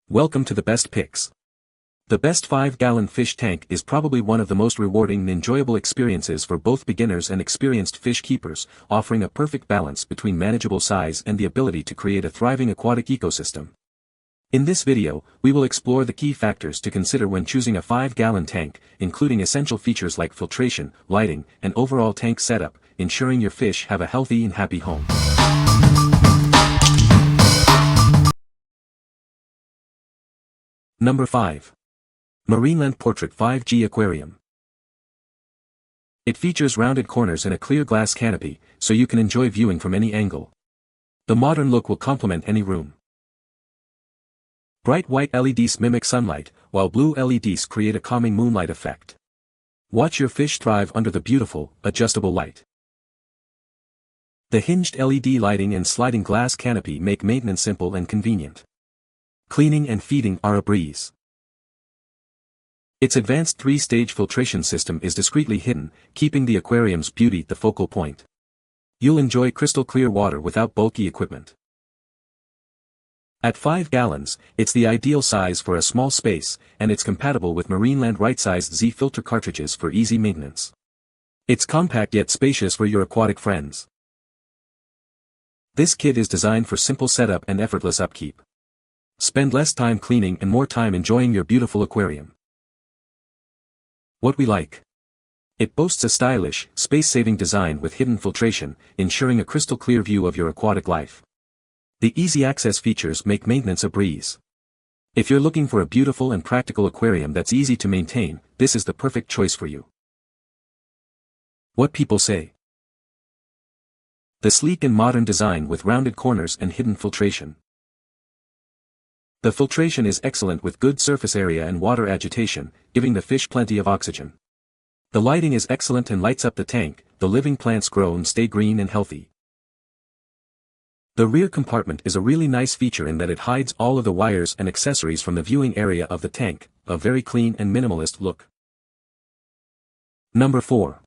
Welcome to the best picks. The best 5-gallon fish tank is probably one of the most rewarding and enjoyable experiences for both beginners and experienced fish keepers, offering a perfect balance between manageable size and the ability to create a thriving aquatic ecosystem. In this video, we will explore the key factors to consider when choosing a 5-gallon tank, including essential features like filtration, lighting, and overall tank setup, ensuring your fish have a healthy and happy home. Number 5. Marineland Portrait 5G Aquarium. It features rounded corners and a clear glass canopy, so you can enjoy viewing from any angle. The modern look will complement any room. Bright white LEDs mimic sunlight, while blue LEDs create a calming moonlight effect. Watch your fish thrive under the beautiful, adjustable light. The hinged LED lighting and sliding glass canopy make maintenance simple and convenient. Cleaning and feeding are a breeze. Its advanced 3-stage filtration system is discreetly hidden, keeping the aquarium's beauty the focal point. You'll enjoy crystal clear water without bulky equipment. At 5 gallons, it's the ideal size for a small space, and it's compatible with Marineland right-sized Z filter cartridges for easy maintenance. It's compact yet spacious for your aquatic friends. This kit is designed for simple setup and effortless upkeep. Spend less time cleaning and more time enjoying your beautiful aquarium. What we like. It boasts a stylish, space-saving design with hidden filtration, ensuring a crystal clear view of your aquatic life. The easy access features make maintenance a breeze. If you're looking for a beautiful and practical aquarium that's easy to maintain, this is the perfect choice for you. What people say. The sleek and modern design with rounded corners and hidden filtration. The filtration is excellent with good surface area and water agitation, giving the fish plenty of oxygen. The lighting is excellent and lights up the tank, the living plants grow and stay green and healthy. The rear compartment is a really nice feature in that it hides all of the wires and accessories from the viewing area of the tank, a very clean and minimalist look. Number 4.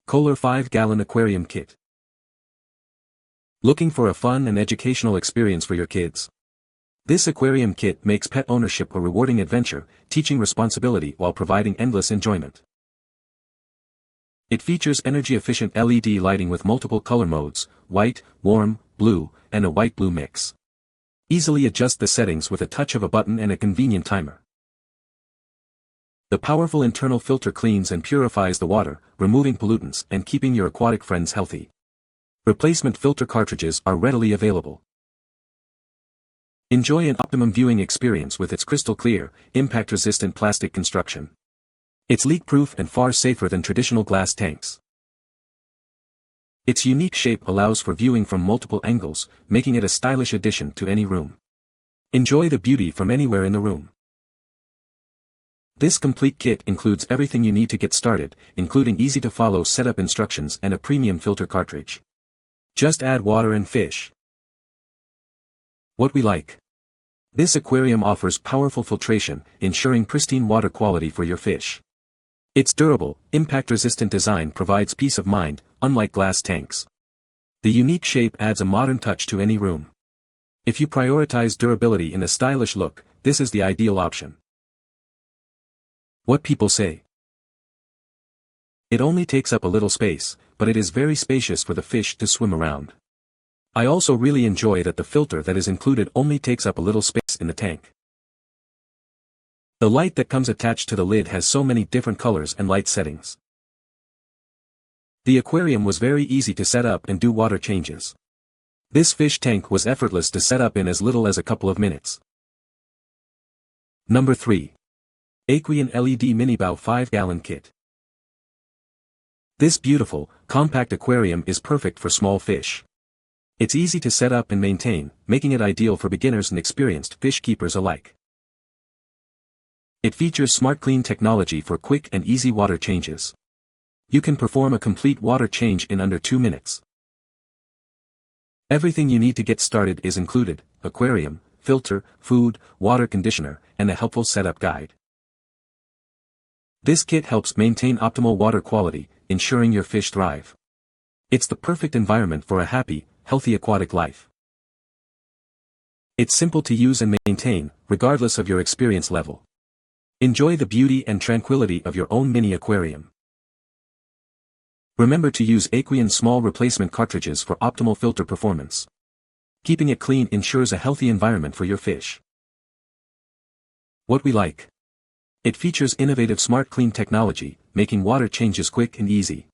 Koller 5-gallon Aquarium Kit. Looking for a fun and educational experience for your kids? This aquarium kit makes pet ownership a rewarding adventure, teaching responsibility while providing endless enjoyment. It features energy-efficient LED lighting with multiple color modes, white, warm, blue, and a white-blue mix. Easily adjust the settings with a touch of a button and a convenient timer. The powerful internal filter cleans and purifies the water, removing pollutants and keeping your aquatic friends healthy. Replacement filter cartridges are readily available. Enjoy an optimum viewing experience with its crystal clear, impact-resistant plastic construction. It's leak-proof and far safer than traditional glass tanks. Its unique shape allows for viewing from multiple angles, making it a stylish addition to any room. Enjoy the beauty from anywhere in the room. This complete kit includes everything you need to get started, including easy-to-follow setup instructions and a premium filter cartridge. Just add water and fish. What we like. This aquarium offers powerful filtration, ensuring pristine water quality for your fish. Its durable, impact-resistant design provides peace of mind, unlike glass tanks. The unique shape adds a modern touch to any room. If you prioritize durability and a stylish look, this is the ideal option. What people say. It only takes up a little space, but it is very spacious for the fish to swim around. I also really enjoy that the filter that is included only takes up a little space in the tank. The light that comes attached to the lid has so many different colors and light settings. The aquarium was very easy to set up and do water changes. This fish tank was effortless to set up in as little as a couple of minutes. Number 3. Aqueon LED MiniBow 5-gallon Kit. This beautiful, compact aquarium is perfect for small fish. It's easy to set up and maintain, making it ideal for beginners and experienced fish keepers alike. It features smart clean technology for quick and easy water changes. You can perform a complete water change in under 2 minutes. Everything you need to get started is included: aquarium, filter, food, water conditioner, and a helpful setup guide. This kit helps maintain optimal water quality, ensuring your fish thrive. It's the perfect environment for a happy, healthy aquatic life. It's simple to use and maintain, regardless of your experience level. Enjoy the beauty and tranquility of your own mini aquarium. Remember to use Aqueon small replacement cartridges for optimal filter performance. Keeping it clean ensures a healthy environment for your fish. What we like. It features innovative smart clean technology, making water changes quick and easy.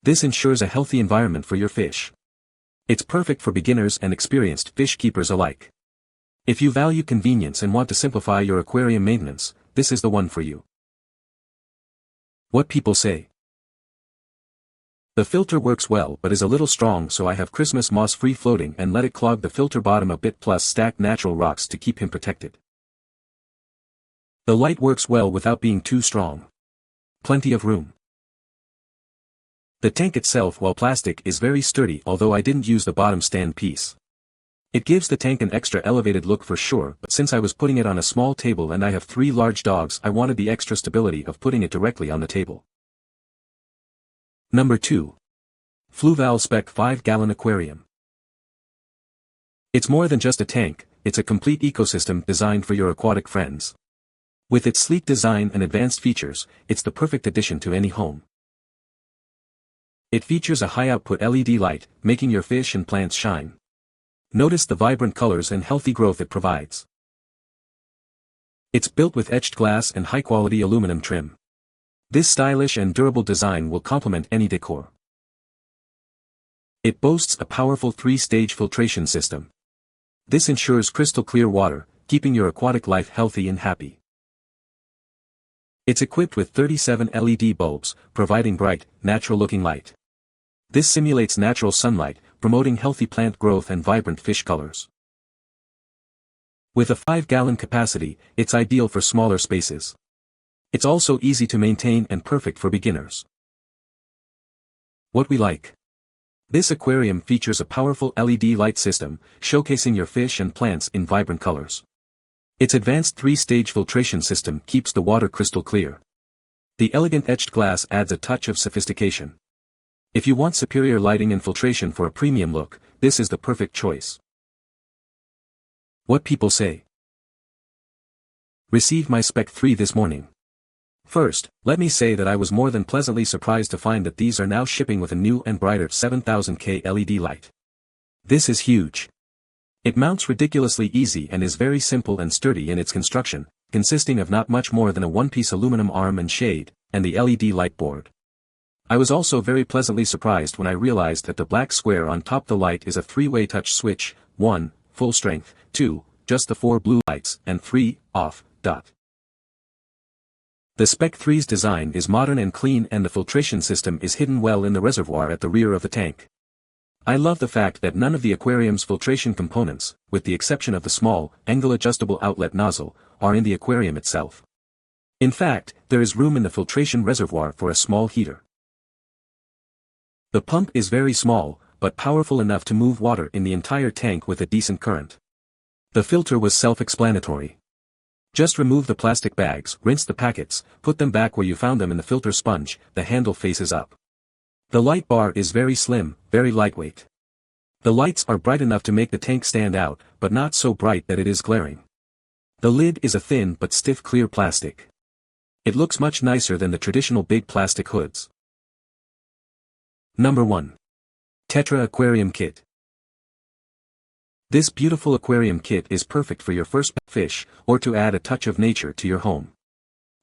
This ensures a healthy environment for your fish. It's perfect for beginners and experienced fish keepers alike. If you value convenience and want to simplify your aquarium maintenance, this is the one for you. What people say. The filter works well but is a little strong, so I have Christmas moss free floating and let it clog the filter bottom a bit, plus stack natural rocks to keep him protected. The light works well without being too strong. Plenty of room. The tank itself, while plastic, is very sturdy, although I didn't use the bottom stand piece. It gives the tank an extra elevated look for sure, but since I was putting it on a small table and I have 3 large dogs, I wanted the extra stability of putting it directly on the table. Number 2. Fluval SPEC 5-gallon aquarium. It's more than just a tank, it's a complete ecosystem designed for your aquatic friends. With its sleek design and advanced features, it's the perfect addition to any home. It features a high-output LED light, making your fish and plants shine. Notice the vibrant colors and healthy growth it provides. It's built with etched glass and high-quality aluminum trim. This stylish and durable design will complement any decor. It boasts a powerful 3-stage filtration system. This ensures crystal clear water, keeping your aquatic life healthy and happy. It's equipped with 37 LED bulbs, providing bright, natural-looking light. This simulates natural sunlight, promoting healthy plant growth and vibrant fish colors. With a 5-gallon capacity, it's ideal for smaller spaces. It's also easy to maintain and perfect for beginners. What we like. This aquarium features a powerful LED light system, showcasing your fish and plants in vibrant colors. Its advanced 3-stage filtration system keeps the water crystal clear. The elegant etched glass adds a touch of sophistication. If you want superior lighting and filtration for a premium look, this is the perfect choice. What people say. Received my SPEC 3 this morning. First, let me say that I was more than pleasantly surprised to find that these are now shipping with a new and brighter 7000K LED light. This is huge. It mounts ridiculously easy and is very simple and sturdy in its construction, consisting of not much more than a one-piece aluminum arm and shade, and the LED light board. I was also very pleasantly surprised when I realized that the black square on top the light is a 3-way touch switch, 1, full strength, 2, just the 4 blue lights, and 3, off, dot. The SPEC 3's design is modern and clean, and the filtration system is hidden well in the reservoir at the rear of the tank. I love the fact that none of the aquarium's filtration components, with the exception of the small, angle-adjustable outlet nozzle, are in the aquarium itself. In fact, there is room in the filtration reservoir for a small heater. The pump is very small, but powerful enough to move water in the entire tank with a decent current. The filter was self-explanatory. Just remove the plastic bags, rinse the packets, put them back where you found them in the filter sponge, the handle faces up. The light bar is very slim, very lightweight. The lights are bright enough to make the tank stand out, but not so bright that it is glaring. The lid is a thin but stiff clear plastic. It looks much nicer than the traditional big plastic hoods. Number 1. Tetra Aquarium Kit. This beautiful aquarium kit is perfect for your first fish, or to add a touch of nature to your home.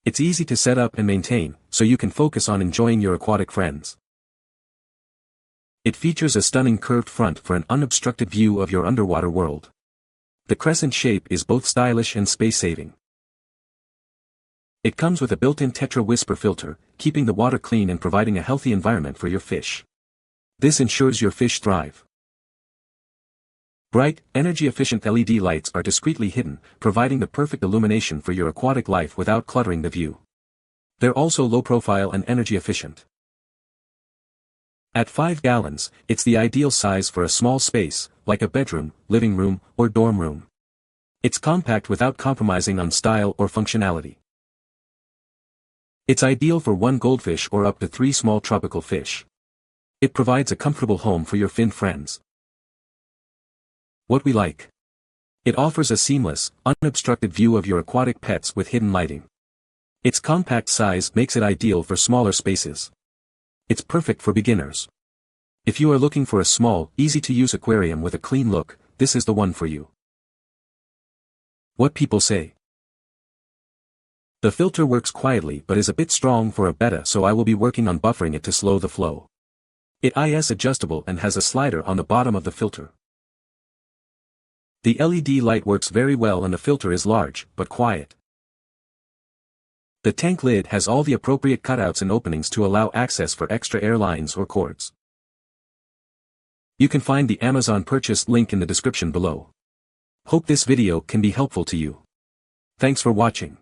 It's easy to set up and maintain, so you can focus on enjoying your aquatic friends. It features a stunning curved front for an unobstructed view of your underwater world. The crescent shape is both stylish and space-saving. It comes with a built-in Tetra Whisper filter, keeping the water clean and providing a healthy environment for your fish. This ensures your fish thrive. Bright, energy-efficient LED lights are discreetly hidden, providing the perfect illumination for your aquatic life without cluttering the view. They're also low-profile and energy-efficient. At 5 gallons, it's the ideal size for a small space, like a bedroom, living room, or dorm room. It's compact without compromising on style or functionality. It's ideal for 1 goldfish or up to 3 small tropical fish. It provides a comfortable home for your fin friends. What we like. It offers a seamless, unobstructed view of your aquatic pets with hidden lighting. Its compact size makes it ideal for smaller spaces. It's perfect for beginners. If you are looking for a small, easy-to-use aquarium with a clean look, this is the one for you. What people say. The filter works quietly but is a bit strong for a beta, so I will be working on buffering it to slow the flow. It is adjustable and has a slider on the bottom of the filter. The LED light works very well and the filter is large, but quiet. The tank lid has all the appropriate cutouts and openings to allow access for extra air lines or cords. You can find the Amazon purchase link in the description below. Hope this video can be helpful to you. Thanks for watching.